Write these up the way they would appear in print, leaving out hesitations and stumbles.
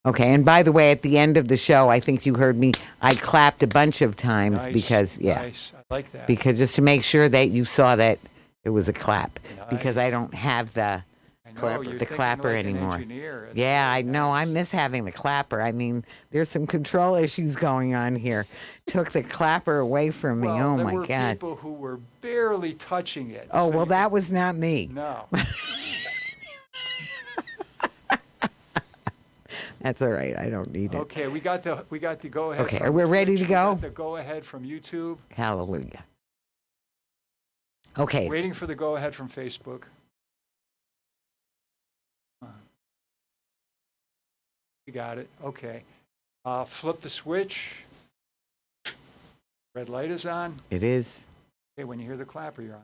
Okay, and by the way, at the end of the show, I think you heard me, I clapped a bunch of times because, Nice. I like that. because just to make sure that you saw that it was a clap, because I Nice. don't have the Clapper. You're the thinking clapper like an anymore. engineer. It's Yeah, I really know. I nice. miss having the clapper. I mean, there's some control issues going on here. Took the clapper away from me. Well, Oh there my were God. people who were barely touching it. Oh, so well, you that was not me. could- No. That's all right. I don't need it. Okay, we got the go ahead. Okay, from are we ready Twitch. to go? We got the go ahead from YouTube. Hallelujah. Okay. Waiting for the go ahead from Facebook. You got it. Okay. Flip the switch. Red light is on. It is. Okay, when you hear the clapper, you're on.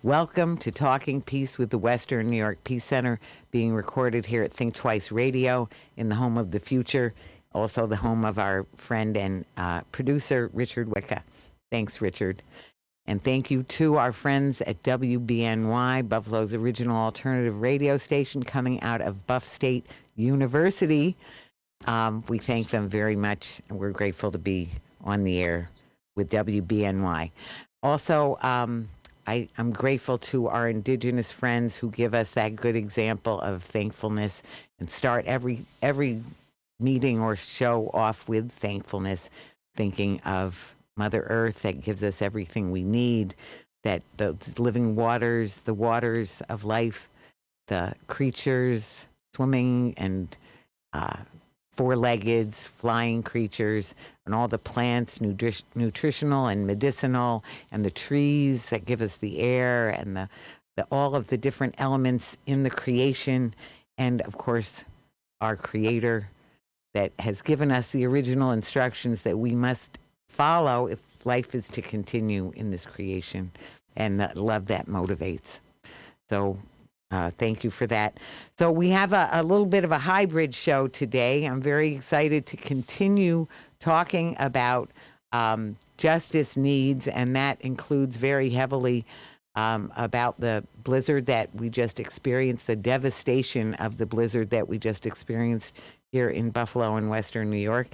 Welcome to Talking Peace with the Western New York Peace Center, being recorded here at Think Twice Radio in the home of the future, also the home of our friend and producer, Richard Wicca. Thanks, Richard. And thank you to our friends at WBNY, Buffalo's original alternative radio station coming out of Buff State University. We thank them very much, and we're grateful to be on the air with WBNY. Also, I'm grateful to our indigenous friends who give us that good example of thankfulness and start every meeting or show off with thankfulness, thinking of Mother Earth that gives us everything we need, that the living waters, the waters of life, the creatures swimming and four-legged flying creatures, and all the plants, nutritional and medicinal, and the trees that give us the air, and the all of the different elements in the creation, and of course our Creator that has given us the original instructions that we must follow if life is to continue in this creation, and the love that motivates. So thank you for that. So we have a little bit of a hybrid show today. I'm very excited to continue talking about justice needs, and that includes very heavily about the blizzard that we just experienced, the devastation of the blizzard that we just experienced here in Buffalo and Western New York.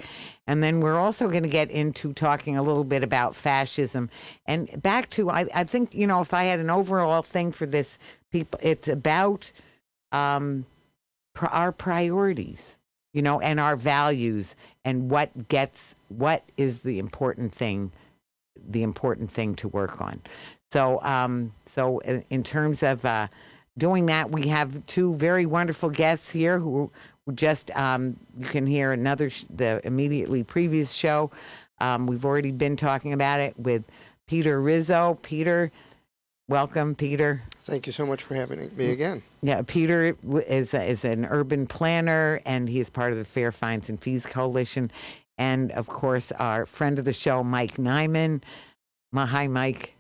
And then we're also going to get into talking a little bit about fascism. And back to, I think, you know, if I had an overall thing for this, people, it's about our priorities, you know, and our values, and what is the important thing to work on. So in terms of doing that, we have two very wonderful guests here who just, you can hear the immediately previous show. We've already been talking about it with Peter Rizzo. Peter, welcome, Peter. Thank you so much for having me again. Yeah, Peter is an urban planner, and he is part of the Fair Fines and Fees Coalition. And, of course, our friend of the show, Mike Niman. Hi, Mike.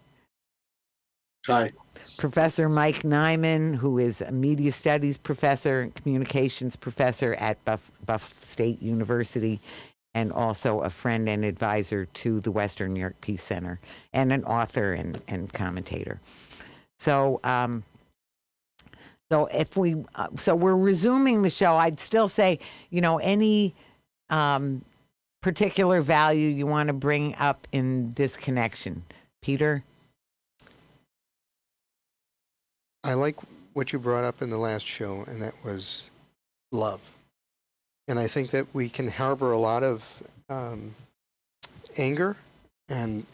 Hi. Professor Mike Niman, who is a media studies professor and communications professor at Buff State University, and also a friend and advisor to the Western New York Peace Center, and an author and commentator. So, so we're resuming the show. I'd still say, you know, any particular value you want to bring up in this connection, Peter? I like what you brought up in the last show, and that was love. And I think that we can harbor a lot of anger and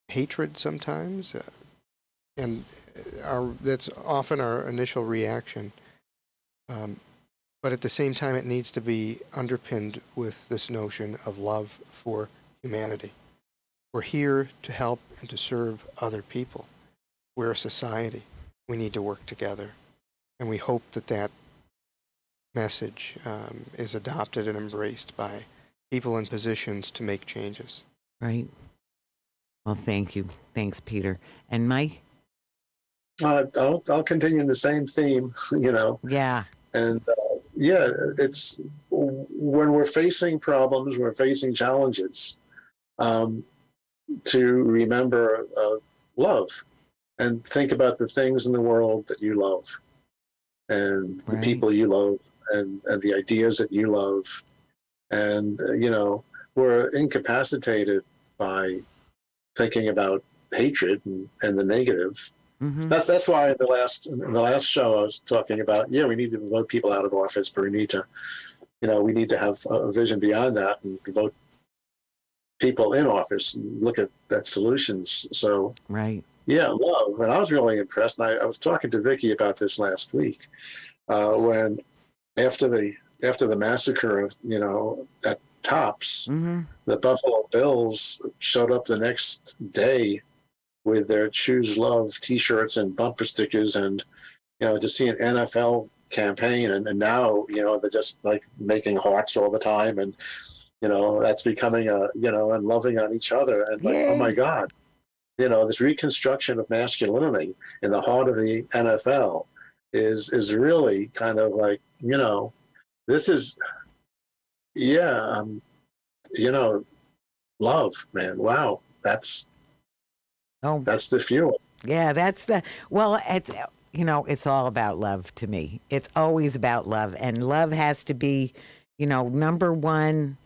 hatred sometimes, and that's often our initial reaction. But at the same time, it needs to be underpinned with this notion of love for humanity. We're here to help and to serve other people. We're a society. We need to work together. And we hope that that message is adopted and embraced by people in positions to make changes. Right. Well, thank you. Thanks, Peter. And Mike? I'll continue the same theme, you know. Yeah. And it's when we're facing problems, we're facing challenges, to remember love and think about the things in the world that you love. and the Right. people you love and the ideas that you love. And, we're incapacitated by thinking about hatred and the negative. Mm-hmm. That's why in the last show I was talking about, we need to vote people out of office, but we need to have a vision beyond that and vote people in office and look at solutions. So Right. love. And I was really impressed. And I was talking to Vicky about this last week when after the massacre at Tops, Mm-hmm. the Buffalo Bills showed up the next day with their Choose Love T-shirts and bumper stickers, and to see an NFL campaign, and now they're just like making hearts all the time, and that's becoming and loving on each other, and like, oh my God, this reconstruction of masculinity in the heart of the NFL is really kind of like this is love, man. Wow, that's the fuel. Yeah, it's it's all about love to me. It's always about love, and love has to be, number one,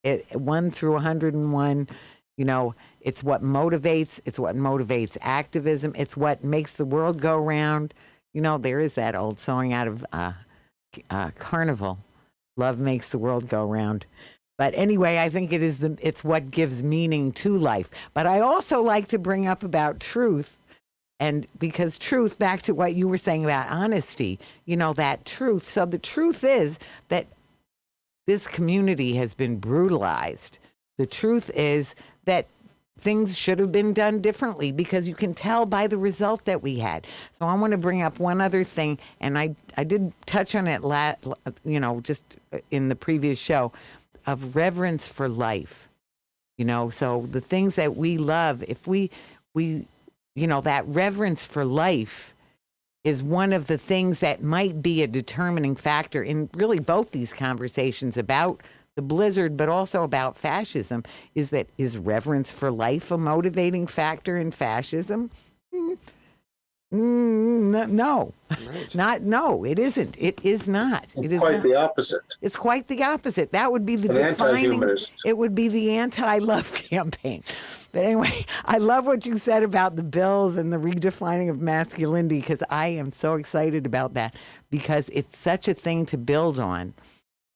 1 through 101. It's what motivates. It's what motivates activism. It's what makes the world go round. There is that old song out of Carnival, "Love makes the world go round." But anyway, I think it's what gives meaning to life. But I also like to bring up about truth, and because truth, back to what you were saying about honesty, that truth. So the truth is that this community has been brutalized. The truth is that things should have been done differently, because you can tell by the result that we had. So I want to bring up one other thing, and I did touch on it just in the previous show, of reverence for life. So the things that we love, if we that reverence for life is one of the things that might be a determining factor in really both these conversations about the blizzard, but also about fascism. Is reverence for life a motivating factor in fascism? No, Right. no, it isn't. It is not. It is Quite not. the opposite. It's quite the opposite. That would be the An defining. anti-humanist. It would be the anti-love campaign. But anyway, I love what you said about the bills and the redefining of masculinity, because I am so excited about that, because it's such a thing to build on.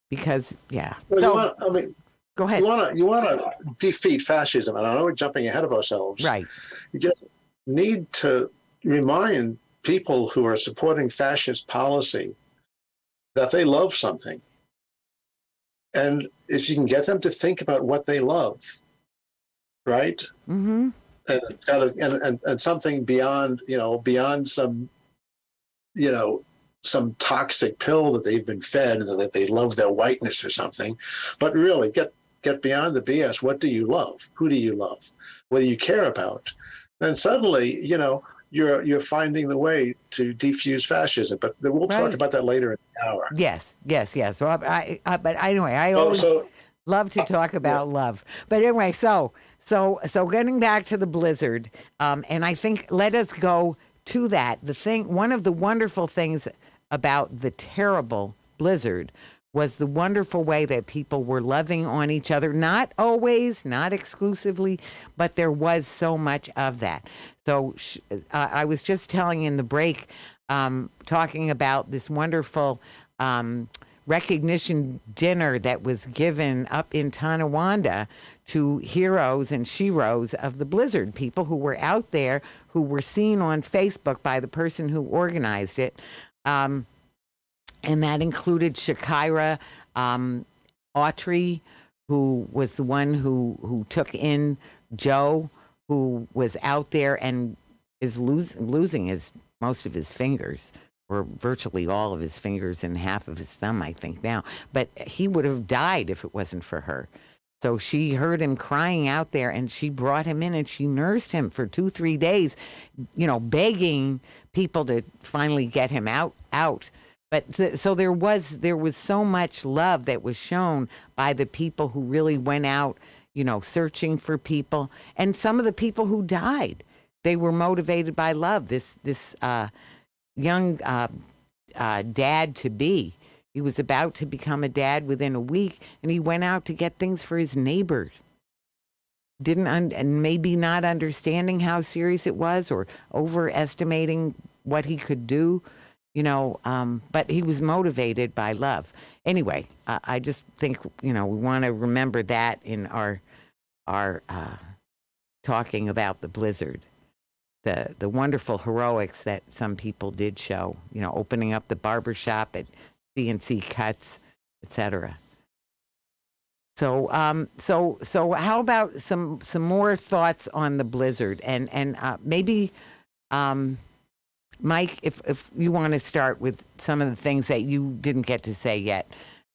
Because Well, go ahead. You want to defeat fascism, and I know we're jumping ahead of ourselves. Right. You just need to remind people who are supporting fascist policy that they love something. And if you can get them to think about what they love, right? Mm-hmm. And something beyond some, some toxic pill that they've been fed, and that they love their whiteness or something. But really get beyond the BS. What do you love? Who do you love? What do you care about? And suddenly, you're finding the way to defuse fascism. But we'll talk about that later in the hour. Yes. So but anyway, I always love to talk about love. But anyway, so getting back to the blizzard, and I think let us go to that. One of the wonderful things about the terrible blizzard was the wonderful way that people were loving on each other. Not always, not exclusively, but there was so much of that. So I was just telling in the break, talking about this wonderful recognition dinner that was given up in Tonawanda to heroes and sheroes of the blizzard, people who were out there, who were seen on Facebook by the person who organized it. And that included Shakira Autry, who was the one who took in Joe, who was out there and is losing most of his fingers, or virtually all of his fingers and half of his thumb, I think now. But he would have died if it wasn't for her. So she heard him crying out there, and she brought him in, and she nursed him for 2-3 days, begging people to finally get him out. But so there was so much love that was shown by the people who really went out, searching for people. And some of the people who died, they were motivated by love. This young dad to be. He was about to become a dad within a week, and he went out to get things for his neighbors. And maybe not understanding how serious it was, or overestimating what he could do, but he was motivated by love. Anyway, I just think, we want to remember that in our talking about the blizzard, the wonderful heroics that some people did show, opening up the barbershop at CNC Cuts, etc. So how about some more thoughts on the blizzard, and maybe, Mike, if you want to start with some of the things that you didn't get to say yet.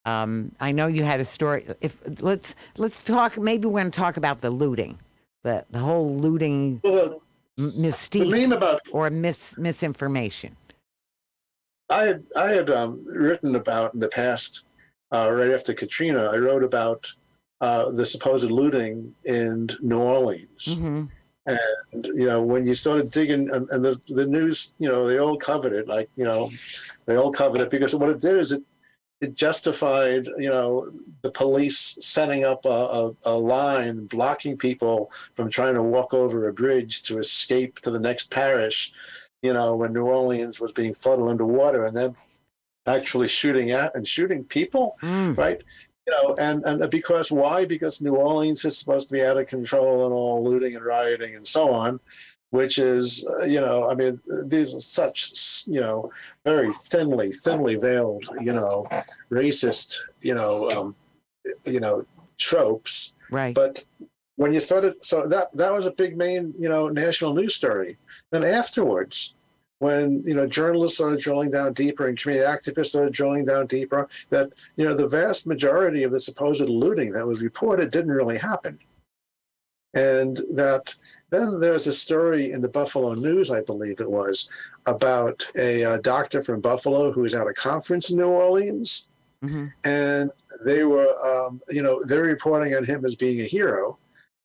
I know you had a story. Let's talk. Maybe we're going to talk about the looting, the whole looting mystique, the meme about or misinformation. I had written about in the past, right after Katrina. I wrote about the supposed looting in New Orleans. Mm-hmm. And, when you started digging, and the news, they all covered it, they all covered it, because what it did is it justified, the police setting up a line blocking people from trying to walk over a bridge to escape to the next parish, when New Orleans was being flooded underwater, and then actually shooting people, right? And because why? Because New Orleans is supposed to be out of control and all looting and rioting and so on, which is, these are such, very thinly veiled, racist, tropes. Right. But when you started, so that was a big main, national news story. Then afterwards, when journalists started drilling down deeper and community activists started drilling down deeper, that the vast majority of the supposed looting that was reported didn't really happen, and that then there's a story in the Buffalo News, I believe it was, about a doctor from Buffalo who was at a conference in New Orleans, mm-hmm. and they were they're reporting on him as being a hero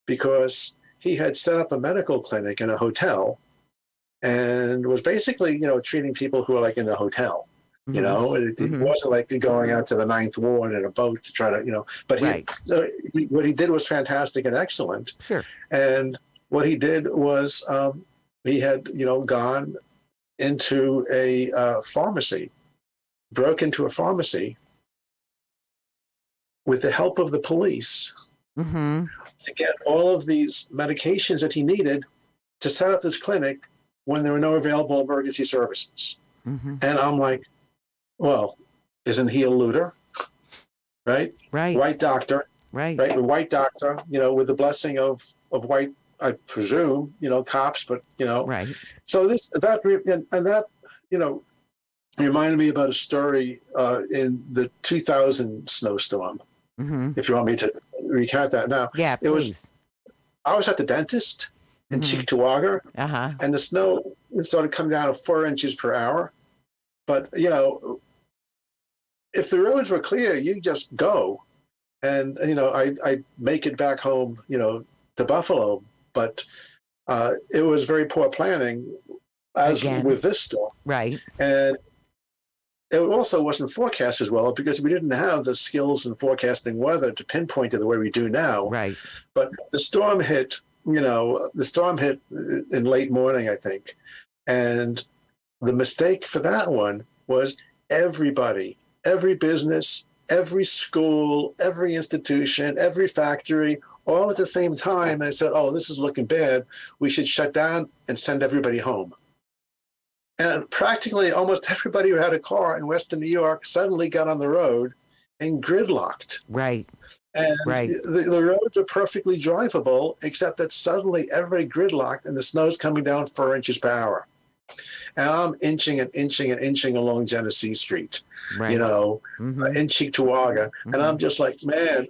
because he had set up a medical clinic in a hotel and was basically, treating people who are like in the hotel. Mm-hmm. It wasn't like going out to the Ninth Ward in a boat to try to, but right. What he did was fantastic and excellent. Sure. And what he did was he had, gone into a pharmacy, broke into a pharmacy with the help of the police mm-hmm. to get all of these medications that he needed to set up this clinic when there were no available emergency services. Mm-hmm. And I'm like, well, isn't he a looter? Right? Right. White doctor. Right. Right. The white doctor, with the blessing of white, I presume, cops, but, Right. So that reminded me about a story in the 2000 snowstorm. Mm-hmm. If you want me to recount that now. Yeah, please. I was at the dentist in mm-hmm. Cheektowaga, uh-huh. and the snow started coming down at 4 inches per hour. But, if the roads were clear, you just go. And, I make it back home, to Buffalo. But it was very poor planning, as Again. with this storm. Right. And it also wasn't forecast as well because we didn't have the skills in forecasting weather to pinpoint it the way we do now. Right. But the storm hit, in late morning, I think. And the mistake for that one was everybody, every business, every school, every institution, every factory, all at the same time. And I said, oh, this is looking bad. We should shut down and send everybody home. And practically almost everybody who had a car in Western New York suddenly got on the road and gridlocked. Right. And right. the roads are perfectly drivable, except that suddenly everybody gridlocked and the snow's coming down 4 inches per hour. And I'm inching along Genesee Street, right. mm-hmm. In Cheektowaga. Mm-hmm. And I'm just like, man,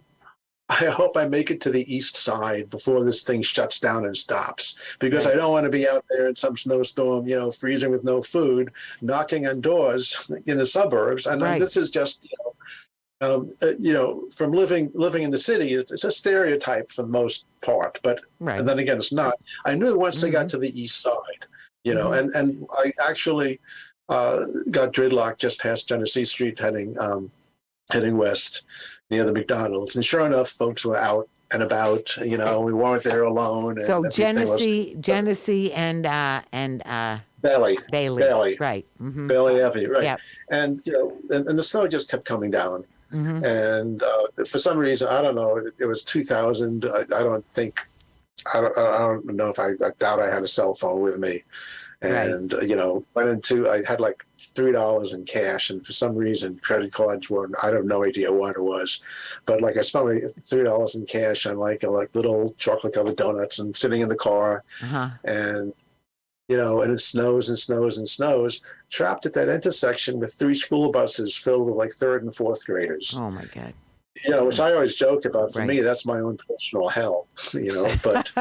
I hope I make it to the east side before this thing shuts down and stops, because right. I don't want to be out there in some snowstorm, freezing with no food, knocking on doors in the suburbs. And right. This is just, from living in the city, it's a stereotype for the most part, but right. And then again, it's not. I knew once mm-hmm. I got to the east side, mm-hmm. and I actually got gridlocked just past Genesee Street heading west near the McDonald's. And sure enough, folks were out and about, we weren't there alone. And So everything Genesee and Bailey. Bailey. Right. Mm-hmm. Bailey Avenue, right. Yep. And, and the snow just kept coming down. Mm-hmm. And for some reason, I don't know, it was 2000. I don't know if I doubt I had a cell phone with me. And, went into, I had like $3 in cash. And for some reason, credit cards were, I have no idea what it was. But like I spent $3 in cash on like little chocolate covered donuts and sitting in the car. Uh-huh. And, and it snows and snows and snows, trapped at that intersection with 3 school buses filled with like 3rd and 4th graders. Oh my God. Which I always joke about. For Right. me, that's my own personal hell, but.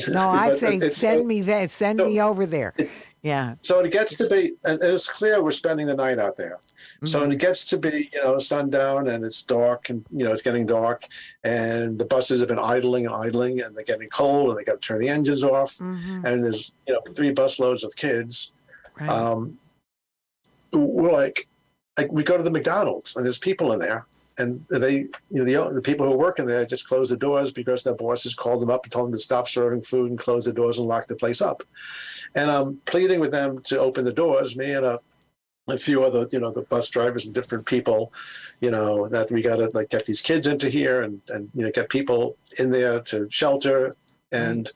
No, I'd say send me over there. Yeah. So it gets to be, and it's clear we're spending the night out there. Mm-hmm. So when it gets to be, sundown and it's dark and, it's getting dark and the buses have been idling and they're getting cold and they got to turn the engines off. Mm-hmm. And there's, 3 busloads of kids. Right. We're like, we go to the McDonald's and there's people in there. And they, the people who are working there just close the doors because their bosses called them up and told them to stop serving food and close the doors and lock the place up. And I'm pleading with them to open the doors, me and a few other, the bus drivers and different people, that we got to get these kids into here and get people in there to shelter. And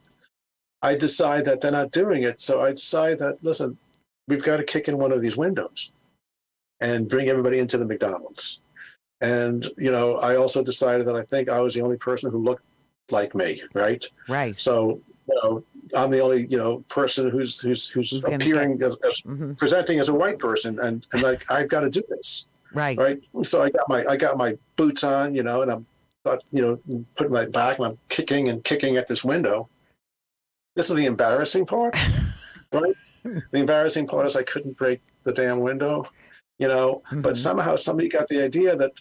I decide that they're not doing it. So I decide that, listen, we've got to kick in one of these windows and bring everybody into the McDonald's. And, I also decided that I think I was the only person who looked like me, right? Right. So, I'm the only, person who's appearing as mm-hmm. presenting as a white person, and like I've got to do this, right? Right. So I got my boots on, and I'm, putting my back and I'm kicking at this window. This is the embarrassing part, right? The embarrassing part is I couldn't break the damn window. Mm-hmm. But somehow somebody got the idea that,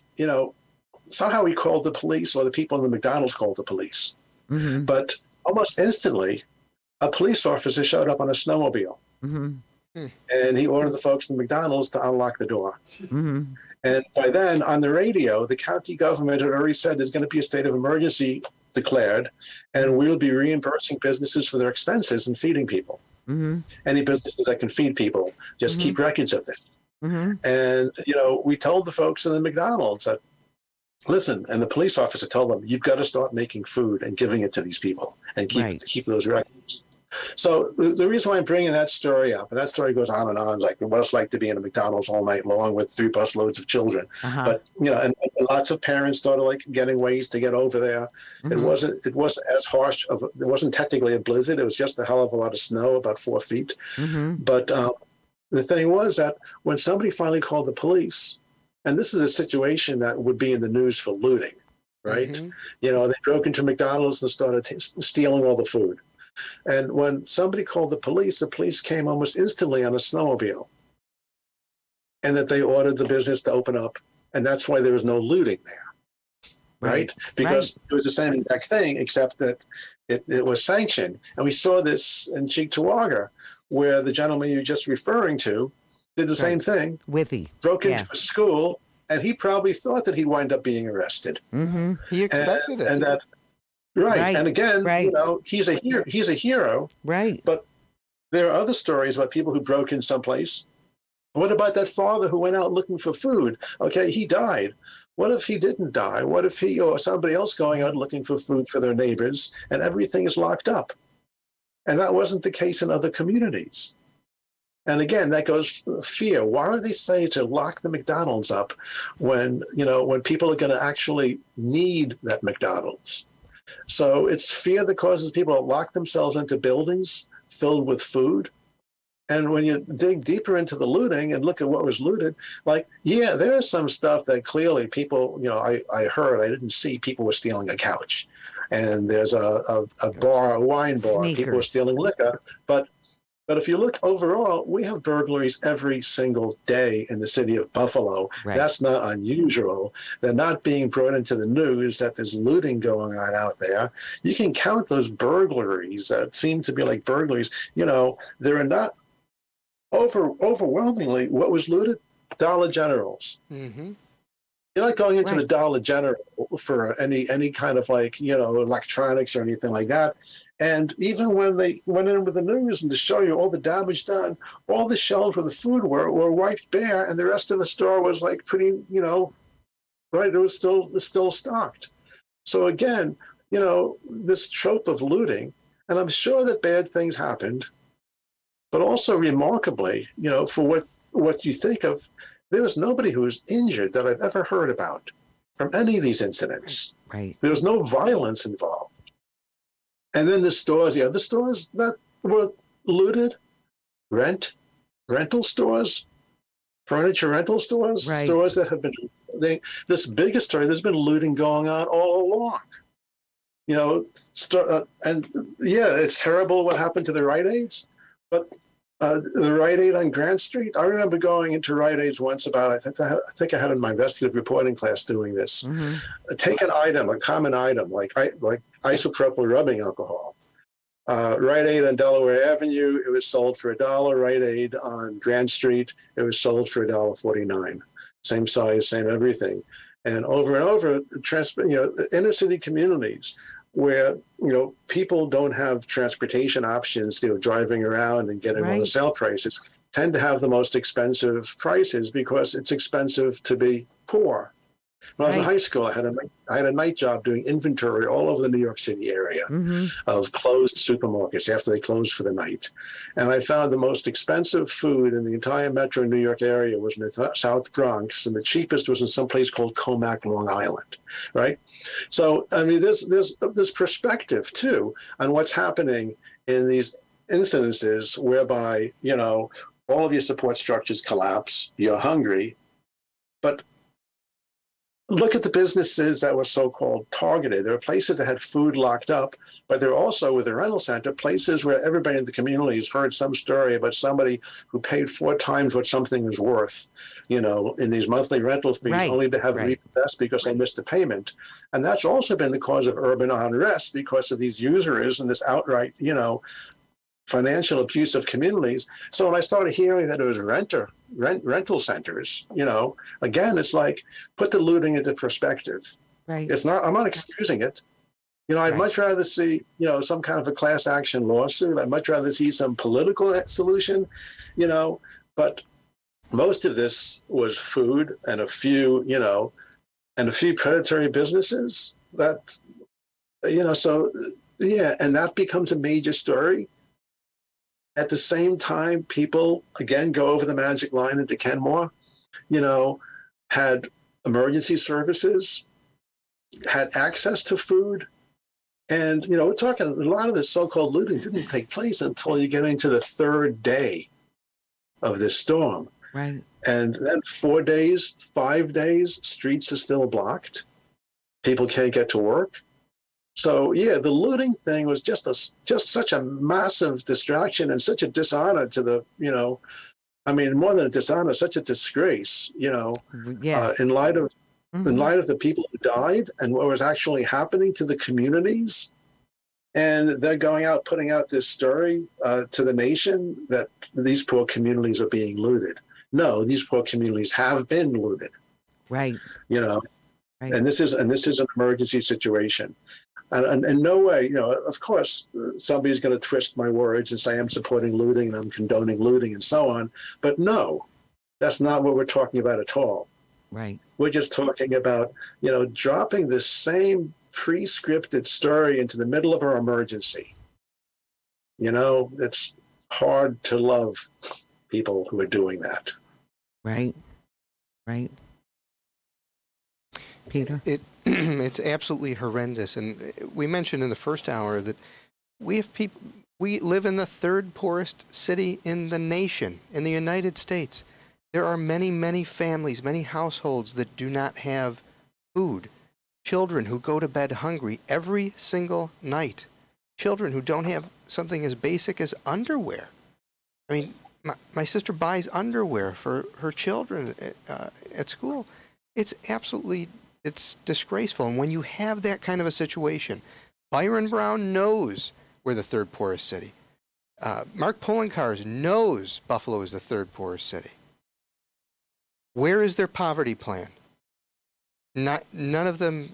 somehow we called the police or the people in the McDonald's called the police. Mm-hmm. But almost instantly, a police officer showed up on a snowmobile. Mm-hmm. And he ordered the folks in the McDonald's to unlock the door. Mm-hmm. And by then, on the radio, the county government had already said there's going to be a state of emergency declared, and we'll be reimbursing businesses for their expenses and feeding people. Mm-hmm. Any businesses that can feed people, just keep records of this. Mm-hmm. And, we told the folks in the McDonald's that, listen, and the police officer told them, you've got to start making food and giving it to these people and keep those records. So the reason why I'm bringing that story up, and that story goes on and on, like what it's like to be in a McDonald's all night long with 3 busloads of children. Uh-huh. But, and lots of parents started getting ways to get over there. Mm-hmm. It wasn't as harsh it wasn't technically a blizzard. It was just a hell of a lot of snow, about 4 feet. Mm-hmm. But the thing was that when somebody finally called the police, and this is a situation that would be in the news for looting, right? Mm-hmm. They broke into McDonald's and started stealing all the food. And when somebody called the police came almost instantly on a snowmobile. And that they ordered the business to open up. And that's why there was no looting there, right? Because it was the same exact thing, except that it was sanctioned. And we saw this in Cheektowaga, where the gentleman you're just referring to did the same thing. Broke into a school, and he probably thought that he'd wind up being arrested. Mm-hmm. He expected it. And that, right. And again, he's a hero. Right. But there are other stories about people who broke in someplace. What about that father who went out looking for food? Okay, he died. What if he didn't die? What if he or somebody else going out looking for food for their neighbors and everything is locked up? And that wasn't the case in other communities. And again, that goes fear. Why do they say to lock the McDonald's up when people are going to actually need that McDonald's? So it's fear that causes people to lock themselves into buildings filled with food. And when you dig deeper into the looting and look at what was looted, there is some stuff that clearly people, I heard, I didn't see, people were stealing a couch. And there's a bar, a wine bar, Sneakers. People were stealing liquor. But if you look overall, we have burglaries every single day in the city of Buffalo. Right. That's not unusual. They're not being brought into the news that there's looting going on out there. You can count those burglaries that seem to be like burglaries. There are not overwhelmingly, what was looted? Dollar Generals. Mm-hmm. You're not going into the Right. Dollar General for any kind of like, electronics or anything like that. And even when they went in with the news and to show you all the damage done, all the shelves where the food were wiped bare, and the rest of the store was like pretty, right? It was still stocked. So again, this trope of looting, and I'm sure that bad things happened, but also remarkably, for what you think of, there was nobody who was injured that I've ever heard about from any of these incidents. Right. There was no violence involved. And then the stores that were looted, rental stores, furniture rental stores, Right. stores that have been, this biggest story, there's been looting going on all along. And yeah, it's terrible what happened to the Rite Aids, but the Rite Aid on Grant Street, I remember going into Rite Aids once I think I had in my investigative reporting class doing this. Mm-hmm. Take an item, a common item, like isopropyl rubbing alcohol. Rite Aid on Delaware Avenue, it was sold for $1. Rite Aid on Grant Street, it was sold for $1.49. Same size, same everything. And over, inner city communities where, people don't have transportation options, driving around and getting all the Right. sale prices, tend to have the most expensive prices because it's expensive to be poor. When I was in Right. high school, I had a night job doing inventory all over the New York City area Mm-hmm. of closed supermarkets after they closed for the night. And I found the most expensive food in the entire metro New York area was in the South Bronx, and the cheapest was in some place called Comac, Long Island, right? So, I mean, there's this perspective, too, on what's happening in these incidences whereby, all of your support structures collapse, you're hungry, but look at the businesses that were so-called targeted. There are places that had food locked up, but there are also, with the rental center, places where everybody in the community has heard some story about somebody who paid 4 times what something was worth, in these monthly rental fees, Right. only to have it Right. repossessed because they missed a payment. And that's also been the cause of urban unrest because of these usurers and this outright, financial abuse of communities. So when I started hearing that it was rental centers, again, it's like, put the looting into perspective. Right. I'm not excusing it. I'd Right. much rather see, some kind of a class action lawsuit. I'd much rather see some political solution, but most of this was food and a few predatory businesses that, so yeah, and that becomes a major story. At the same time, people, again, go over the magic line into Kenmore, had emergency services, had access to food. And, we're talking, a lot of this so-called looting didn't take place until you get into the 3rd day of this storm. Right. And then 4 days, 5 days, streets are still blocked. People can't get to work. So yeah, the looting thing was just such a massive distraction and such a dishonor to the, more than a dishonor, such a disgrace, Yes. in light of Mhm. the people who died and what was actually happening to the communities. And they're going out, putting out this story to the nation that these poor communities are being looted. No, these poor communities have been looted, Right. Right. and this is an emergency situation. And in no way, of course, somebody's going to twist my words and say I'm supporting looting and I'm condoning looting and so on. But no, that's not what we're talking about at all. Right. We're just talking about, dropping the same pre-scripted story into the middle of our emergency. It's hard to love people who are doing that. Right. Right. Peter? It's absolutely horrendous. And we mentioned in the first hour that we live in the 3rd poorest city in the nation, in the United States. There are many, many families, many households that do not have food. Children who go to bed hungry every single night. Children who don't have something as basic as underwear. I mean, my sister buys underwear for her children at school. It's disgraceful. And when you have that kind of a situation, Byron Brown knows we're the 3rd poorest city. Mark Poloncarz knows Buffalo is the third poorest city. Where is their poverty plan? None of them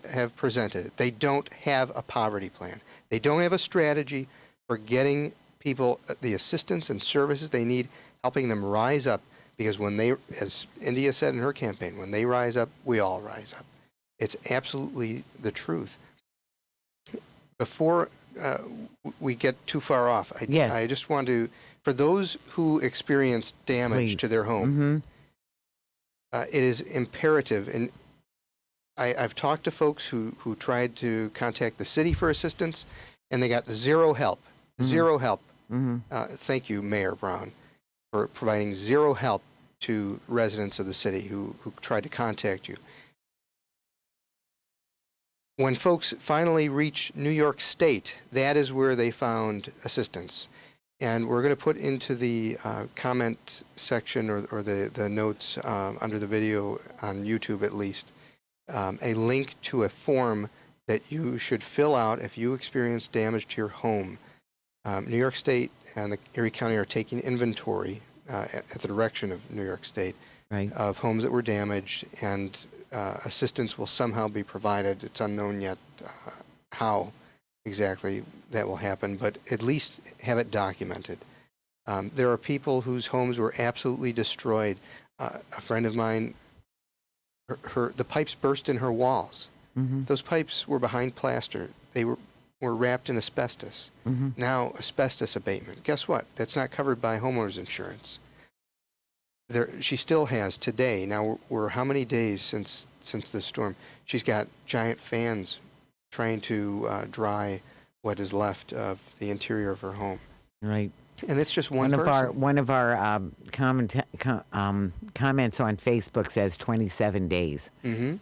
have presented it. They don't have a poverty plan. They don't have a strategy for getting people the assistance and services they need, helping them rise up. Because when they, as India said in her campaign, when they rise up, we all rise up. It's absolutely the truth. Before we get too far off, I just want to, for those who experience damage to their home, it is imperative, and I've talked to folks who tried to contact the city for assistance, and they got zero help. Zero help. Thank you, Mayor Brown, for providing zero help to residents of the city who tried to contact you. When folks finally reach New York State, that is where they found assistance. And we're going to put into the comment section or the notes under the video on YouTube at least, a link to a form that you should fill out if you experience damage to your home. New York State and the Erie County are taking inventory at the direction of New York State of homes that were damaged, and assistance will somehow be provided. It's unknown yet how exactly that will happen, but at least have it documented. There are people whose homes were absolutely destroyed. A friend of mine, the pipes burst in her walls. Those pipes were behind plaster. They were wrapped in asbestos. Now, asbestos abatement. Guess what? That's not covered by homeowners insurance. She still has today. Now, we're how many days since the storm? She's got giant fans trying to dry what is left of the interior of her home. Right. And it's just one person. One of our comments on Facebook says 27 days.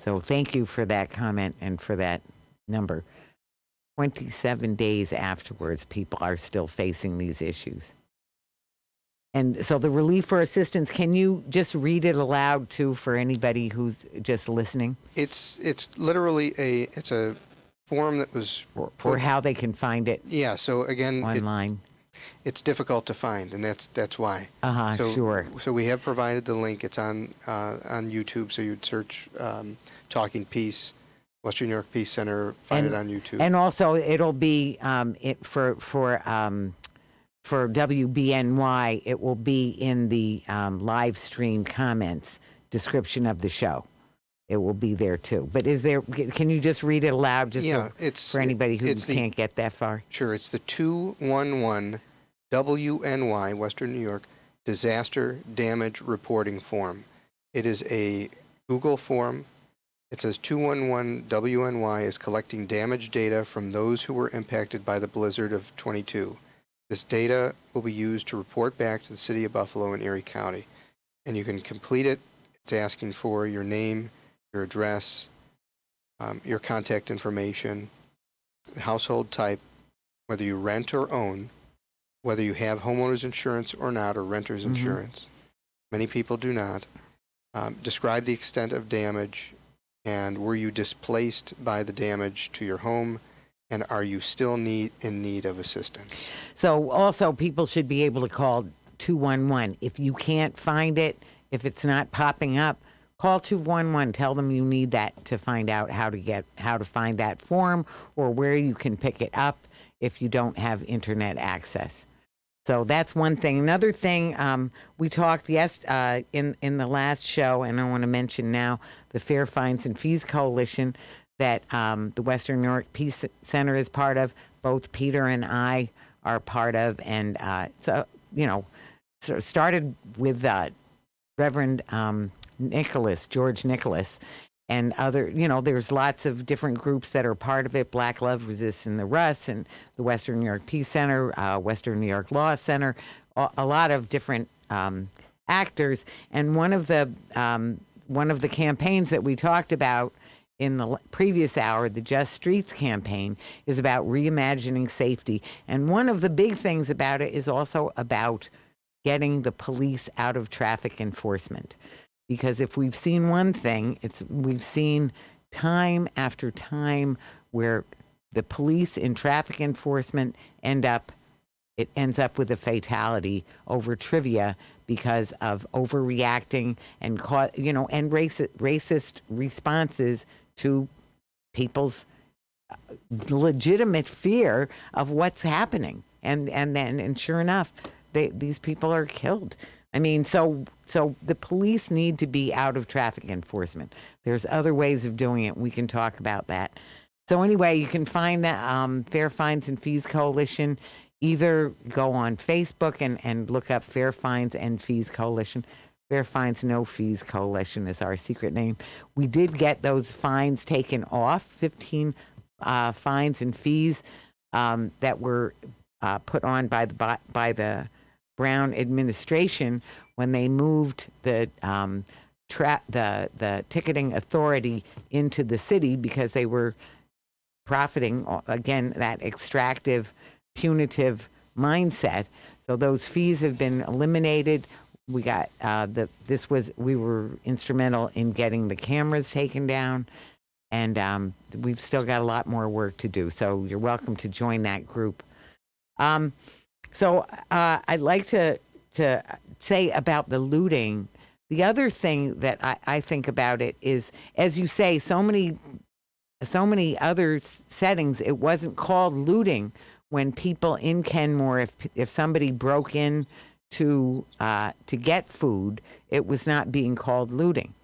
So thank you for that comment and for that number. 27 days afterwards, people are still facing these issues. And so the relief for assistance, can you just read it aloud too for anybody who's just listening? It's literally a form that was for how they can find it. Yeah. So again, online. It's difficult to find, and that's why. Sure. So we have provided the link. It's on YouTube. So you'd search "Talking Peace," Western New York Peace Center. Find it on YouTube. And also, it'll be for WBNY. It will be in the live stream comments description of the show. It will be there too. But can you just read it aloud for anybody who can't get that far? Sure. It's the 211 WNY, Western New York, Disaster Damage Reporting Form. It is a Google form. It says 211 WNY is collecting damage data from those who were impacted by the blizzard of 22. This data will be used to report back to the city of Buffalo and Erie County. And you can complete it. It's asking for your name, your address, your contact information, household type, whether you rent or own, whether you have homeowners insurance or not, or renter's insurance. Many people do not. Describe the extent of damage, and were you displaced by the damage to your home, and are you still in need of assistance? So also people should be able to call 211. If you can't find it, if it's not popping up, call 211. Tell them you need that to find out how to find that form or where you can pick it up if you don't have internet access. So that's one thing. Another thing, we talked in the last show, and I want to mention now, the Fair Fines and Fees Coalition that the Western New York Peace Center is part of. Both Peter and I are part of, and so started with Reverend George Nicholas, and other, there's lots of different groups that are part of it. Black Love Resisting the Rust and the Western New York Peace Center, Western New York Law Center, a lot of different actors. And one of the campaigns that we talked about in the previous hour, the Just Streets campaign, is about reimagining safety. And one of the big things about it is also about getting the police out of traffic enforcement. Because if we've seen one thing, we've seen time after time where the police in traffic enforcement end up it ends up with a fatality over trivia because of overreacting and and racist responses to people's legitimate fear of what's happening, and sure enough, these people are killed. I mean, so the police need to be out of traffic enforcement. There's other ways of doing it. We can talk about that. So anyway, you can find that Fair Fines and Fees Coalition. Either go on Facebook and look up Fair Fines and Fees Coalition. Fair Fines No Fees Coalition is our secret name. We did get those fines taken off, 15 fines and fees that were put on by the Brown administration when they moved the ticketing authority into the city because they were profiting, again, that extractive, punitive mindset. So those fees have been eliminated. We got we were instrumental in getting the cameras taken down, and we've still got a lot more work to do. So you're welcome to join that group. So I'd like to say about the looting. The other thing that I think about it is, as you say, so many other settings, it wasn't called looting when people in Kenmore, if somebody broke in to get food, it was not being called looting.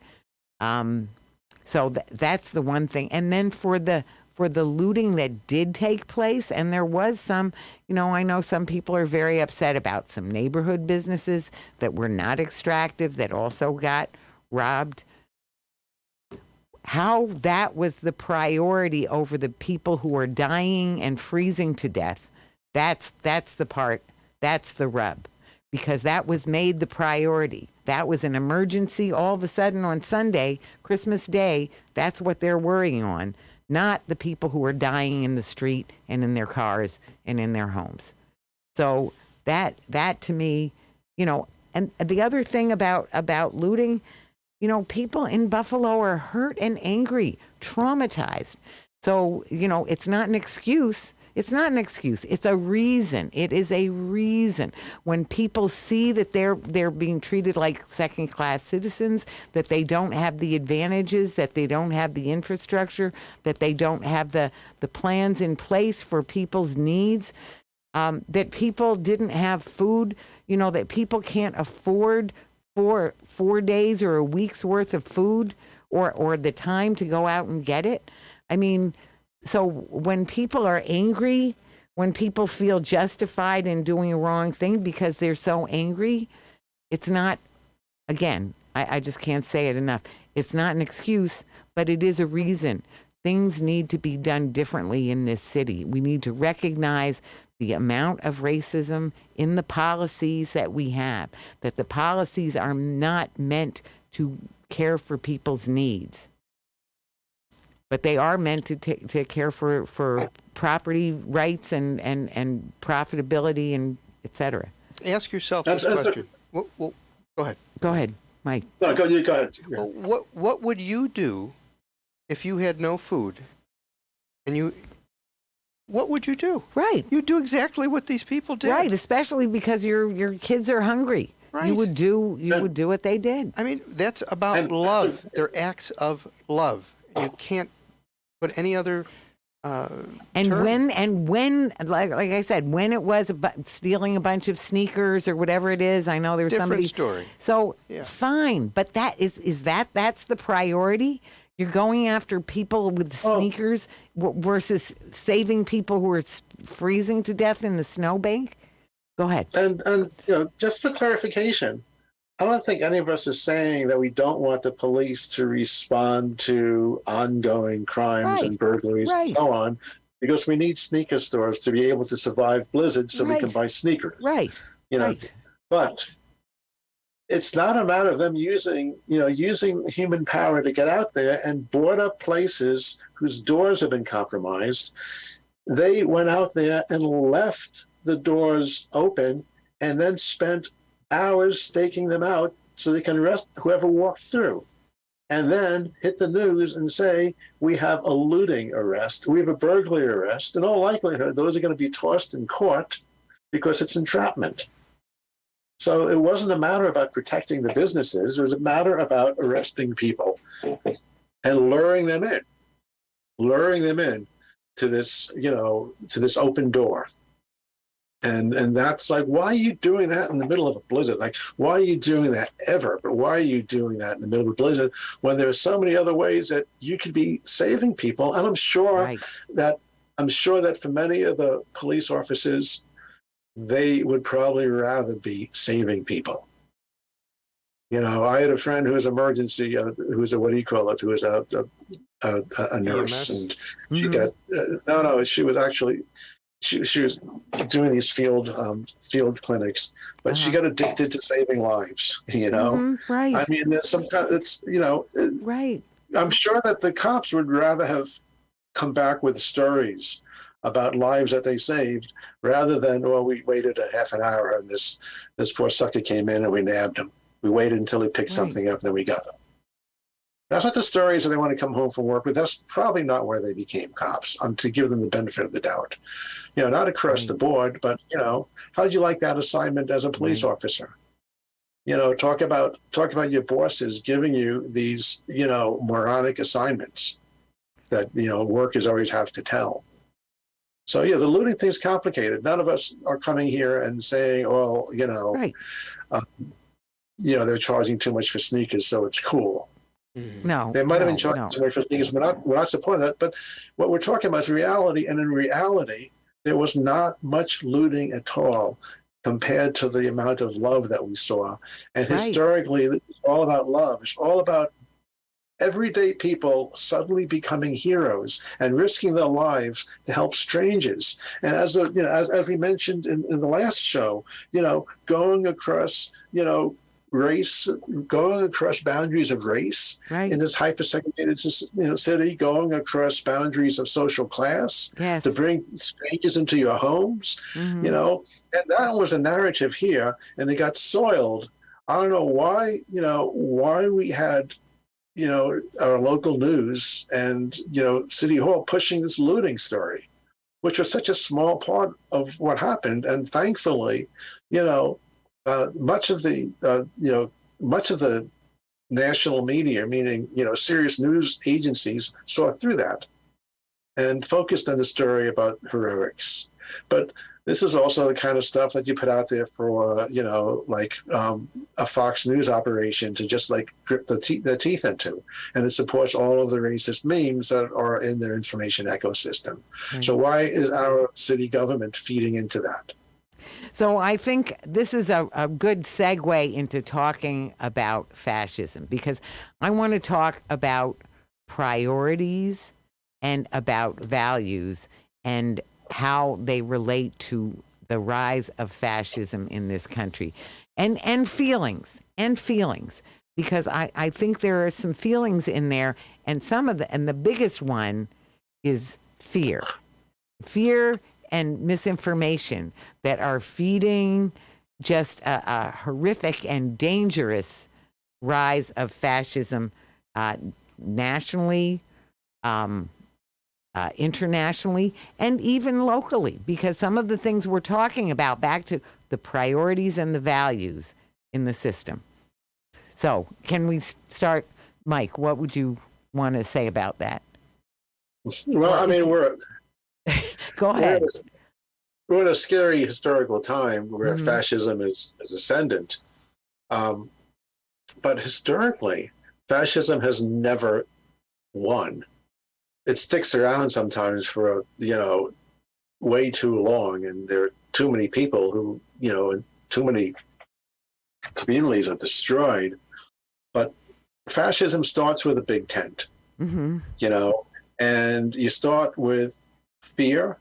So that's the one thing. And then for the looting that did take place, and there was some, I know some people are very upset about some neighborhood businesses that were not extractive that also got robbed. How that was the priority over the people who are dying and freezing to death, that's the part, that's the rub. Because that was made the priority. That was an emergency. All of a sudden on Sunday, Christmas Day, that's what they're worrying on, not the people who are dying in the street and in their cars and in their homes. So that to me, and the other thing about looting, people in Buffalo are hurt and angry, traumatized. So, it's not an excuse. It's not an excuse. It's a reason. It is a reason. When people see that they're being treated like second-class citizens, that they don't have the advantages, that they don't have the infrastructure, that they don't have the plans in place for people's needs, that people didn't have food, that people can't afford 4 days or a week's worth of food or the time to go out and get it. I mean, so when people are angry, when people feel justified in doing a wrong thing because they're so angry, it's not, again, I just can't say it enough. It's not an excuse, but it is a reason. Things need to be done differently in this city. We need to recognize the amount of racism in the policies that we have, that the policies are not meant to care for people's needs. But they are meant to care for property rights and profitability and et cetera. Ask yourself this question. Well, go ahead. Go ahead, Mike. No, go ahead. Yeah. Well, what would you do if you had no food? What would you do? Right. You'd do exactly what these people did. Right, especially because your kids are hungry. Right. You would do what they did. I mean, that's about love. They're acts of love. You can't put any other term. when like I said, when it was about stealing a bunch of sneakers or whatever it is, I know there's Different somebody story. So Yeah. fine, but that's the priority. You're going after people with sneakers versus saving people who are freezing to death in the snowbank. Go ahead. And just for clarification, I don't think any of us is saying that we don't want the police to respond to ongoing crimes and burglaries and so on, because we need sneaker stores to be able to survive blizzards so we can buy sneakers. Right. But it's not a matter of them using human power to get out there and board up places whose doors have been compromised. They went out there and left the doors open and then spent hours staking them out so they can arrest whoever walked through, and then hit the news and say, we have a looting arrest, we have a burglary arrest. In all likelihood, those are going to be tossed in court because it's entrapment. So it wasn't a matter about protecting the businesses. It was a matter about arresting people and luring them in to this, to this open door. And that's like, why are you doing that in the middle of a blizzard? Like, why are you doing that ever? But why are you doing that in the middle of a blizzard when there are so many other ways that you could be saving people? And I'm sure that for many of the police officers, they would probably rather be saving people. I had a friend who was emergency, who was what do you call it? Who was a nurse, EMS? and she got she was actually. She was doing these field clinics, but she got addicted to saving lives. Right. I mean, there's some kind. Right. I'm sure that the cops would rather have come back with stories about lives that they saved rather than, well, we waited a half an hour and this poor sucker came in and we nabbed him. We waited until he picked something up and then we got him. That's not the stories that they want to come home from work with. That's probably not where they became cops, to give them the benefit of the doubt. Not across the board, but, how'd you like that assignment as a police officer? Talk about your bosses giving you these, moronic assignments that, workers always have to tell. So, the looting thing's complicated. None of us are coming here and saying, well, they're charging too much for sneakers, so it's cool. No, they might have been charging too much for sneakers. We're not supporting that. But what we're talking about is reality, and in reality, there was not much looting at all compared to the amount of love that we saw. And historically, it's all about love. It's all about everyday people suddenly becoming heroes and risking their lives to help strangers. And as we mentioned in the last show, going across, race, going across boundaries of race in this hyper-segregated city, going across boundaries of social class to bring strangers into your homes, and that was a narrative here, and they got soiled. I don't know why, why we had, our local news and, City Hall pushing this looting story, which was such a small part of what happened. And thankfully, much of the national media, meaning, serious news agencies, saw through that and focused on the story about heroics. But this is also the kind of stuff that you put out there for, a Fox News operation to just drip their teeth into. And it supports all of the racist memes that are in their information ecosystem. So why is our city government feeding into that? So I think this is a good segue into talking about fascism, because I want to talk about priorities and about values and how they relate to the rise of fascism in this country, and feelings, because I think there are some feelings in there, and the biggest one is fear and misinformation that are feeding just a horrific and dangerous rise of fascism nationally, internationally, and even locally, because some of the things we're talking about, back to the priorities and the values in the system. So can we start, Mike? What would you want to say about that? Well, I mean, Go ahead. We're in a scary historical time where fascism is ascendant. But historically, fascism has never won. It sticks around sometimes for, way too long. And there are too many people who, and too many communities are destroyed. But fascism starts with a big tent, and you start with fear,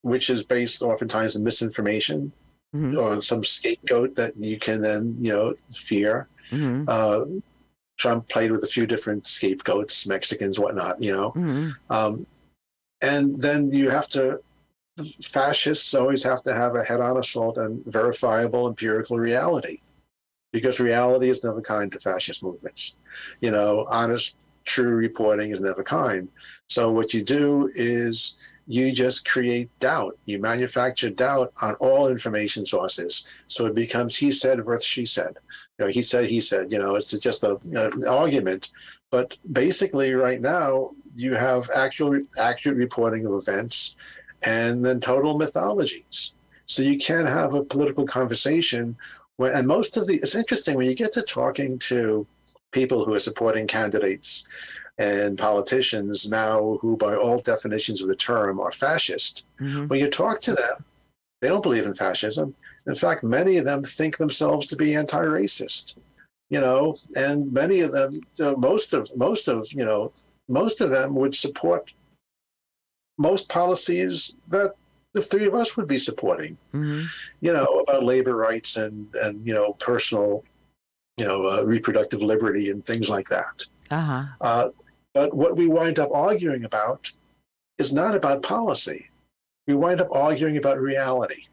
which is based oftentimes in misinformation or some scapegoat that you can then, fear. Trump played with a few different scapegoats, Mexicans, whatnot, and then fascists always have to have a head-on assault on verifiable empirical reality, because reality is never kind to fascist movements. Honest, true reporting is never kind. So what you do is, you just create doubt. You manufacture doubt on all information sources. So it becomes he said versus she said. He said, it's just an argument. But basically right now you have accurate reporting of events and then total mythologies. So you can't have a political conversation it's interesting when you get to talking to people who are supporting candidates and politicians now who by all definitions of the term are fascist. Mm-hmm. When you talk to them, they don't believe in fascism. In fact, many of them think themselves to be anti-racist, and many of them, most of them would support most policies that the three of us would be supporting, about labor rights and personal, reproductive liberty and things like that. Uh-huh. But what we wind up arguing about is not about policy. We wind up arguing about reality.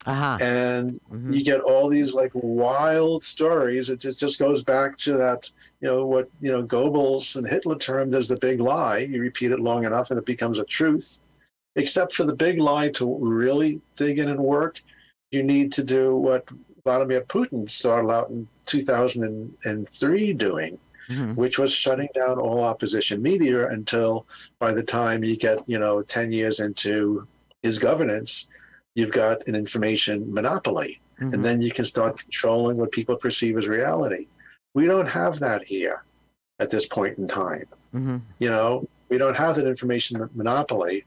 Uh-huh. And you get all these like wild stories. It just goes back to that, what, Goebbels and Hitler termed as the big lie. You repeat it long enough and it becomes a truth. Except for the big lie to really dig in and work, you need to do what Vladimir Putin started out in 2003 doing, which was shutting down all opposition media until by the time you get, 10 years into his governance, you've got an information monopoly. And then you can start controlling what people perceive as reality. We don't have that here at this point in time. We don't have that information monopoly.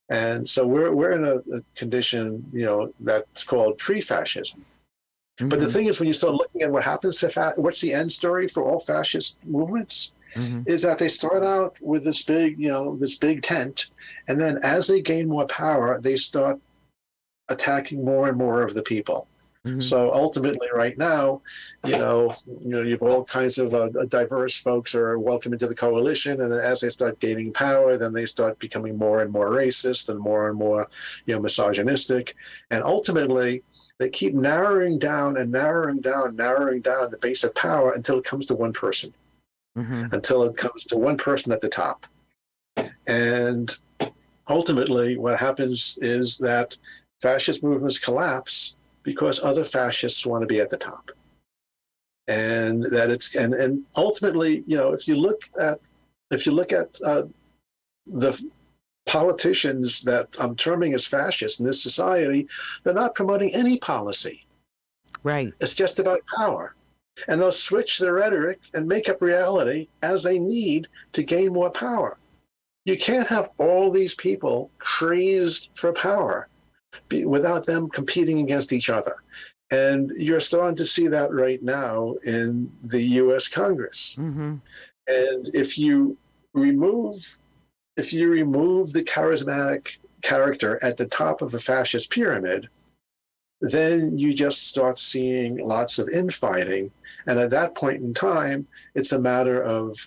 And so we're in a condition, that's called tree fascism. But the thing is, when you start looking at what happens to what's the end story for all fascist movements, is that they start out with this big tent, and then as they gain more power, they start attacking more and more of the people. So ultimately, right now, you've all kinds of diverse folks are welcome into the coalition, and then as they start gaining power, then they start becoming more and more racist and more, misogynistic, and ultimately they keep narrowing down the base of power until it comes to one person, until it comes to one person at the top, and ultimately what happens is that fascist movements collapse because other fascists want to be at the top. And that and ultimately, if you look at the politicians that I'm terming as fascists in this society, they're not promoting any policy. Right. It's just about power. And they'll switch their rhetoric and make up reality as they need to gain more power. You can't have all these people crazed for power without them competing against each other. And you're starting to see that right now in the U.S. Congress. And if you remove the charismatic character at the top of a fascist pyramid, then you just start seeing lots of infighting. And at that point in time, it's a matter of,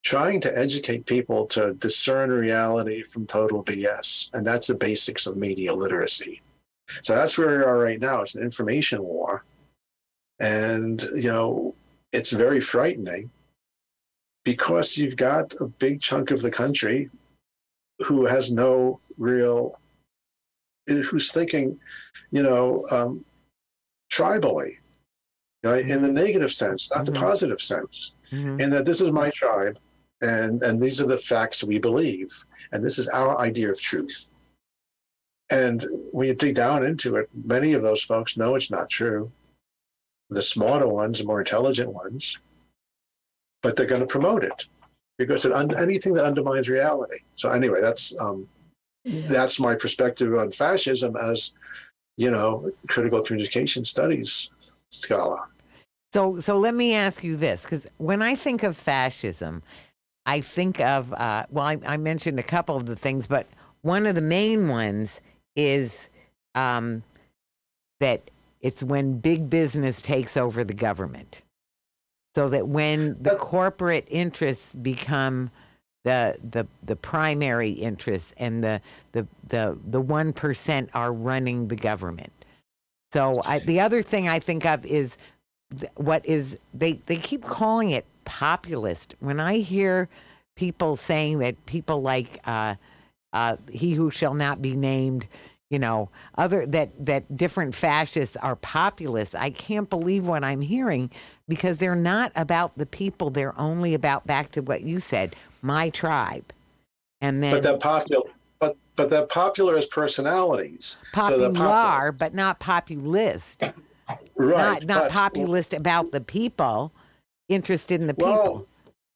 trying to educate people to discern reality from total BS. And that's the basics of media literacy. So that's where we are right now. It's an information war. And, it's very frightening because you've got a big chunk of the country who has no real, who's thinking, tribally, in the negative sense, not the positive sense, in that this is my tribe. And these are the facts we believe. And this is our idea of truth. And when you dig down into it, many of those folks know it's not true. The smarter ones, the more intelligent ones, but they're going to promote it because anything that undermines reality. So anyway, that's my perspective on fascism as, critical communication studies scholar. So let me ask you this, because when I think of fascism, I think of, I mentioned a couple of the things, but one of the main ones is that it's when big business takes over the government. So that when the corporate interests become the primary interests and the 1% are running the government. So the other thing I think of is they keep calling it populist. When I hear people saying that people like he who shall not be named, that different fascists are populists. I can't believe what I'm hearing, because they're not about the people. They're only about, back to what you said, my tribe. And then But they're popular. But they're popular as personalities. So they're popular. popular, but not populist. Right. Not populist about the people, interested in the people. Well,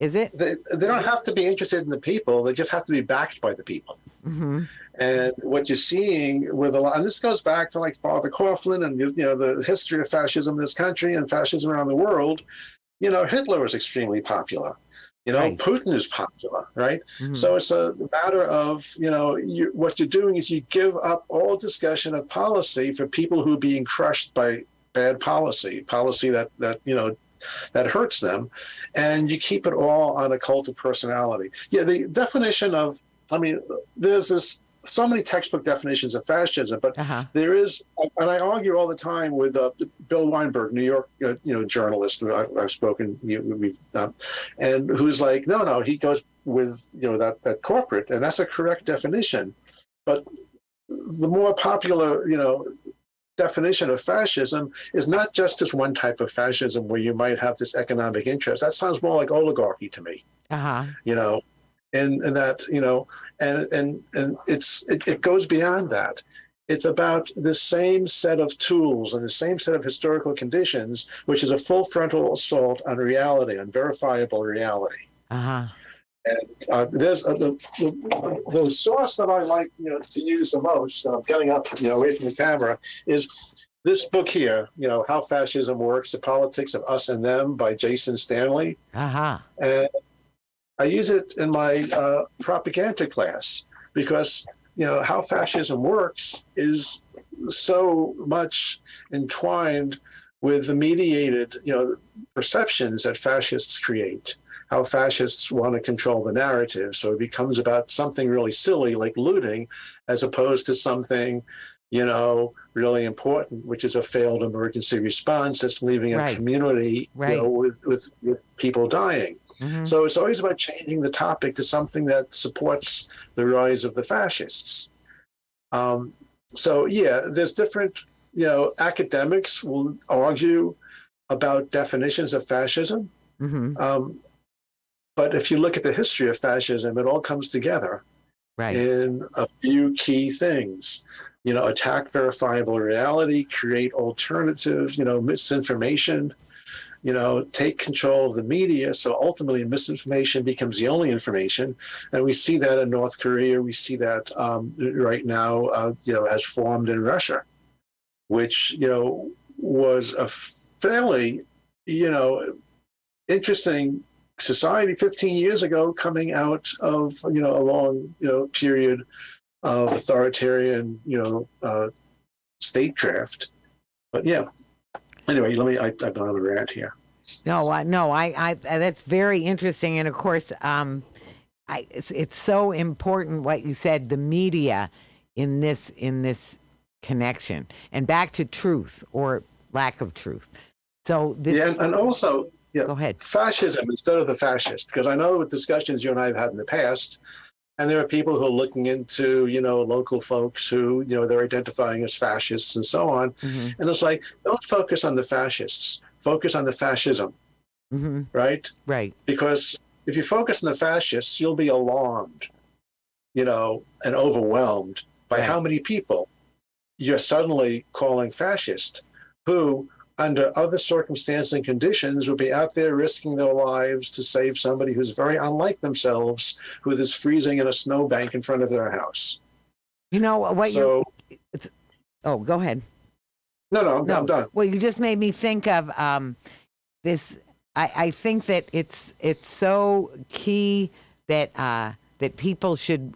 Is it? they don't have to be interested in the people. They just have to be backed by the people. Mm-hmm. And what you're seeing with a lot, and this goes back to like Father Coughlin and the history of fascism in this country and fascism around the world. Hitler was extremely popular. Right. Putin is popular, right? Mm-hmm. So it's a matter of, what you're doing is you give up all discussion of policy for people who are being crushed by bad policy that hurts them, and you keep it all on a cult of personality. Yeah, the definition of, there's so many textbook definitions of fascism, but there is, and I argue all the time with Bill Weinberg, New York, journalist who I've spoken, and who's like, no, he goes with that corporate, and that's a correct definition, but the more popular definition of fascism is not just this one type of fascism where you might have this economic interest. That sounds more like oligarchy to me. And that, and it goes beyond that. It's about the same set of tools and the same set of historical conditions, which is a full frontal assault on reality, on verifiable reality. And there's the source that I like to use the most, getting up away from the camera, is this book here, How Fascism Works, The Politics of Us and Them by Jason Stanley. And I use it in my propaganda class because, how fascism works is so much entwined with the mediated, perceptions that fascists create, how fascists want to control the narrative. So it becomes about something really silly like looting as opposed to something, really important, which is a failed emergency response that's leaving a community, with people dying. Mm-hmm. So it's always about changing the topic to something that supports the rise of the fascists. There's different, academics will argue about definitions of fascism. Mm-hmm. But if you look at the history of fascism, it all comes together in a few key things. Attack verifiable reality, create alternative, misinformation, take control of the media. So ultimately misinformation becomes the only information. And we see that in North Korea. We see that right now, has formed in Russia, which, was a fairly, interesting society 15 years ago, coming out of, a long, period of authoritarian, state draft. But anyway, I've been on a rant here. No, I that's very interesting. And of course, it's so important what you said, the media in this connection, and back to truth or lack of truth. So and also, go ahead. Fascism instead of the fascist, because I know with discussions you and I have had in the past, and there are people who are looking into, local folks who, they're identifying as fascists and so on. Mm-hmm. And it's like, don't focus on the fascists, focus on the fascism, right? Right. Because if you focus on the fascists, you'll be alarmed, and overwhelmed by how many people you're suddenly calling fascist, who under other circumstances and conditions would be out there risking their lives to save somebody who's very unlike themselves, who is freezing in a snowbank in front of their house. Go ahead. No, I'm done. Well, you just made me think of this. I think that it's so key that people should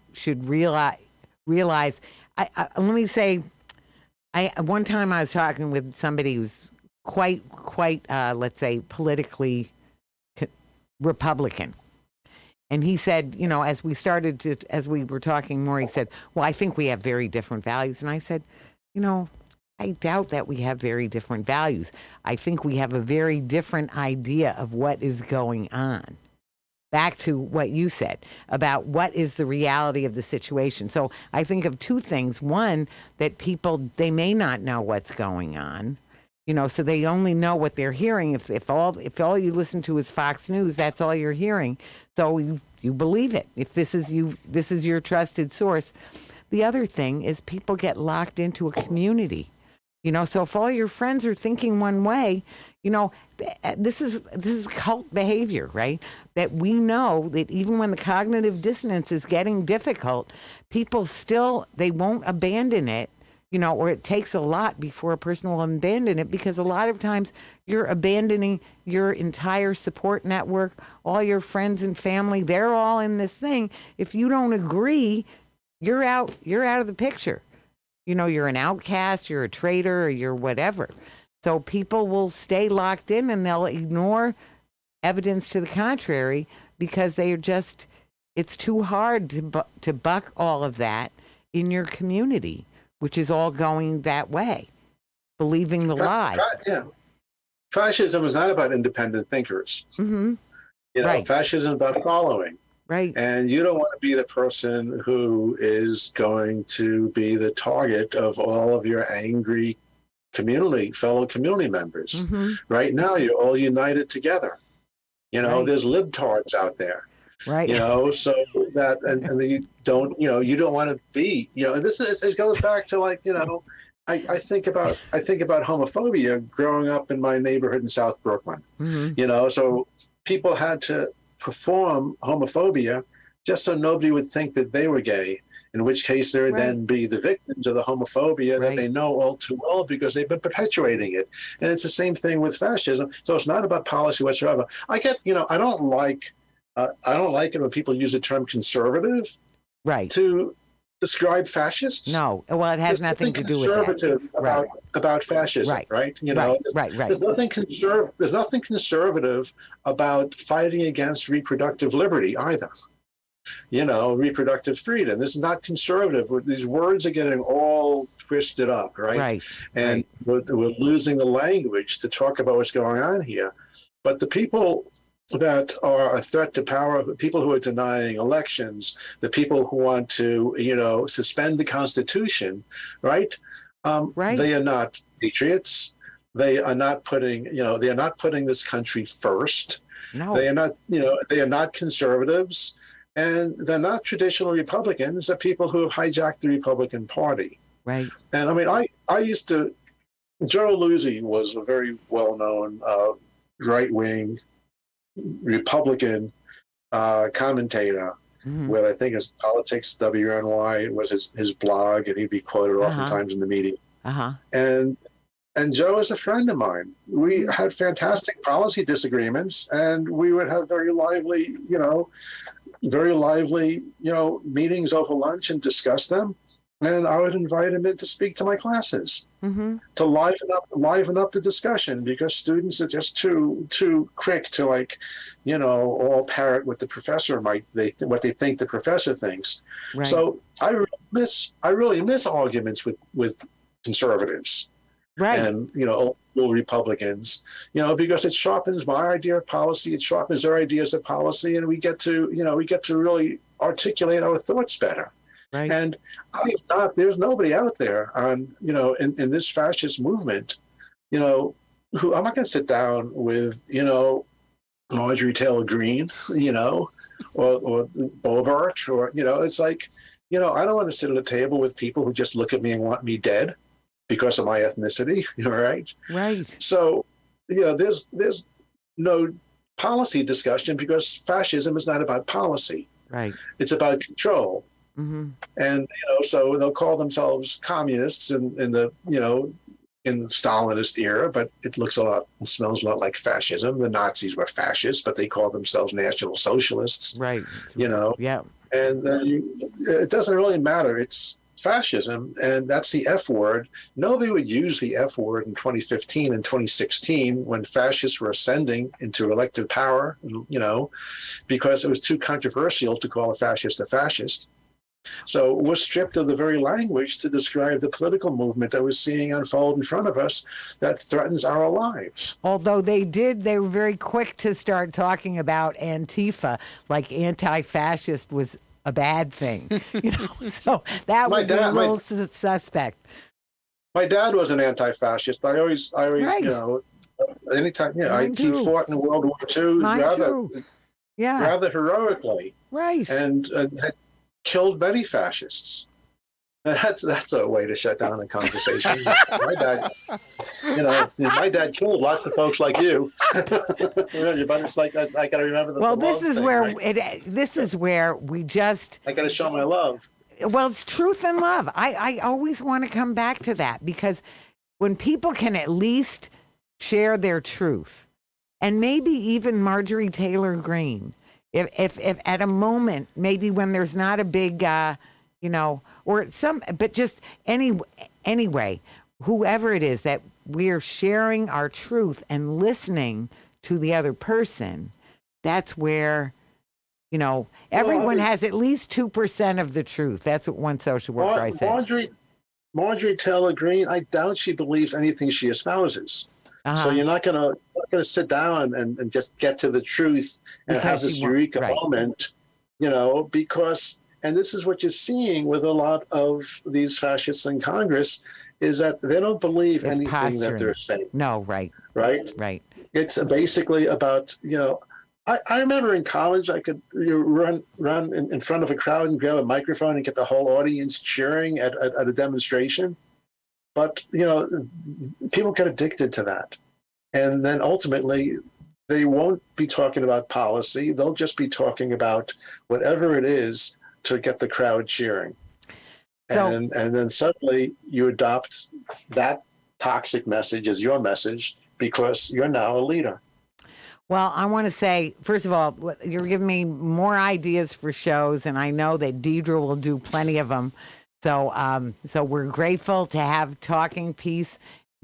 realize. Let me say, one time I was talking with somebody who's quite, let's say, politically Republican. And he said, as we were talking more, he said, well, I think we have very different values. And I said, I doubt that we have very different values. I think we have a very different idea of what is going on. back to what you said about what is the reality of the situation. So I think of two things. One, that people, they may not know what's going on, so they only know what they're hearing. If all you listen to is Fox News, that's all you're hearing. So you believe it. If this is your trusted source. The other thing is people get locked into a community. So if all your friends are thinking one way, this is cult behavior, right? That we know that even when the cognitive dissonance is getting difficult, people still, they won't abandon it, or it takes a lot before a person will abandon it, because a lot of times you're abandoning your entire support network, all your friends and family, they're all in this thing. If you don't agree, you're out of the picture. You're an outcast, you're a traitor, or you're whatever. So people will stay locked in and they'll ignore evidence to the contrary because it's too hard to buck all of that in your community, which is all going that way, believing the lie. Yeah. Fascism is not about independent thinkers. Mm-hmm. Right. Fascism is about following. Right. And you don't want to be the person who is going to be the target of all of your angry fellow community members. Mm-hmm. Right now, you're all united together. Right. There's libtards out there. Right. So that, and you don't want to be, and it goes back to I think about homophobia growing up in my neighborhood in South Brooklyn. Mm-hmm. So people had to perform homophobia just so nobody would think that they were gay, in which case they would then be the victims of the homophobia that they know all too well because they've been perpetuating it. And it's the same thing with fascism. So it's not about policy whatsoever. I don't like it when people use the term conservative to describe fascists. No, well, it has nothing to do with that. About fascism, right? Right. There's nothing conservative about fighting against reproductive liberty either. Reproductive freedom. This is not conservative. These words are getting all twisted up, right? Right. And we're losing the language to talk about what's going on here. But the people that are a threat to power, people who are denying elections, the people who want to, suspend the Constitution, right? They are not patriots. They are not putting this country first. No. They are not conservatives, and they're not traditional Republicans. They're people who have hijacked the Republican Party. Right. And Joe Luzzi was a very well-known right-wing Republican commentator with, I think, his Politics WNY was his blog, and he'd be quoted oftentimes in the media. And Joe is a friend of mine. We had fantastic policy disagreements, and we would have very lively, meetings over lunch and discuss them. And I would invite him in to speak to my classes to liven up the discussion, because students are just too quick to all parrot what the professor what they think the professor thinks. Right. So I really miss arguments with conservatives. Right. And old school Republicans, because it sharpens my idea of policy, it sharpens their ideas of policy, and we get to really articulate our thoughts better. Right. And there's nobody out there in this fascist movement, who I'm not going to sit down with, Marjorie Taylor Greene, or Bobart, or, it's like, I don't want to sit at a table with people who just look at me and want me dead because of my ethnicity, right? Right. So, there's no policy discussion, because fascism is not about policy. Right. It's about control. Mm-hmm. And, so they'll call themselves communists in the Stalinist era, but it smells a lot like fascism. The Nazis were fascists, but they called themselves National Socialists. Right. Yeah. And it doesn't really matter. It's fascism, and that's the F word. Nobody would use the F word in 2015 and 2016 when fascists were ascending into elected power, because it was too controversial to call a fascist a fascist. So we're stripped of the very language to describe the political movement that we're seeing unfold in front of us that threatens our lives. Although they were very quick to start talking about Antifa, like anti-fascist was a bad thing. So that was a little suspect. My dad was an anti-fascist. I always, Right. Anytime, Mine he too. fought in World War II Mine too. Yeah. rather heroically, Right. and had killed many fascists. That's a way to shut down a conversation. My dad, my dad killed lots of folks like you. But it's like I got to remember the. Well, the this love is thing, where right? this is where we just. I got to show my love. Well, it's truth and love. I always want to come back to that, because when people can at least share their truth, and maybe even Marjorie Taylor Greene, if at a moment, maybe when there's not a big, or but just anyway, whoever it is, that we're sharing our truth and listening to the other person, that's where, everyone has at least 2% of the truth. That's what one social worker said. Marjorie Taylor Greene, I doubt she believes anything she espouses. Uh-huh. So you're not gonna sit down and just get to the truth and have this eureka moment, because, and this is what you're seeing with a lot of these fascists in Congress, is that they don't believe anything that they're saying. No, right. Right. It's basically about, I remember in college, I could run in front of a crowd and grab a microphone and get the whole audience cheering at a demonstration. But, people get addicted to that. And then ultimately, they won't be talking about policy. They'll just be talking about whatever it is to get the crowd cheering. And then suddenly you adopt that toxic message as your message because you're now a leader. Well, I want to say, first of all, you're giving me more ideas for shows, and I know that Deidre will do plenty of them. So we're grateful to have Talking Peace.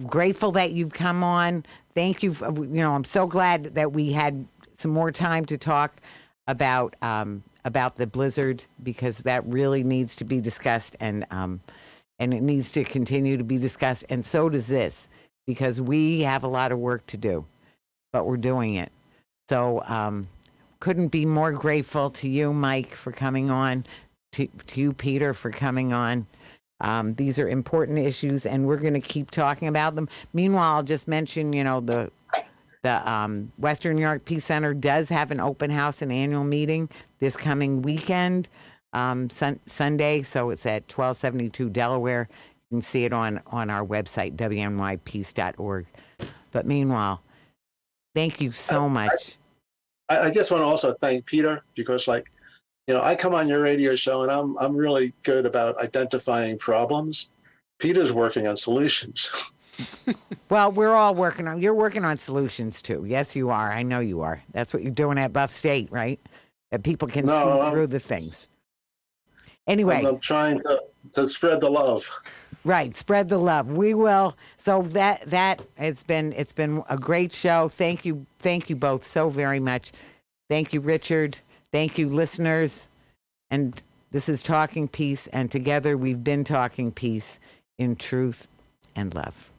Grateful that you've come on. Thank you. I'm so glad that we had some more time to talk about the blizzard, because that really needs to be discussed, and it needs to continue to be discussed. And so does this, because we have a lot of work to do, but we're doing it. So couldn't be more grateful to you, Mike, for coming on. To you, Peter, for coming on. These are important issues, and we're going to keep talking about them. Meanwhile, I'll just mention, the Western New York Peace Center does have an open house and annual meeting this coming weekend, Sunday. So it's at 1272 Delaware. You can see it on our website, wnypeace.org. But meanwhile, thank you so much. I just want to also thank Peter, because I come on your radio show and I'm really good about identifying problems. Peter's working on solutions. Well, you're working on solutions too. Yes, you are. I know you are. That's what you're doing at Buff State, right? That people can see through the things. Anyway. I'm trying to spread the love. Right. Spread the love. We will. So that it's been a great show. Thank you. Thank you both so very much. Thank you, Richard. Thank you, listeners. And this is Talking Peace, and together we've been talking peace in truth and love.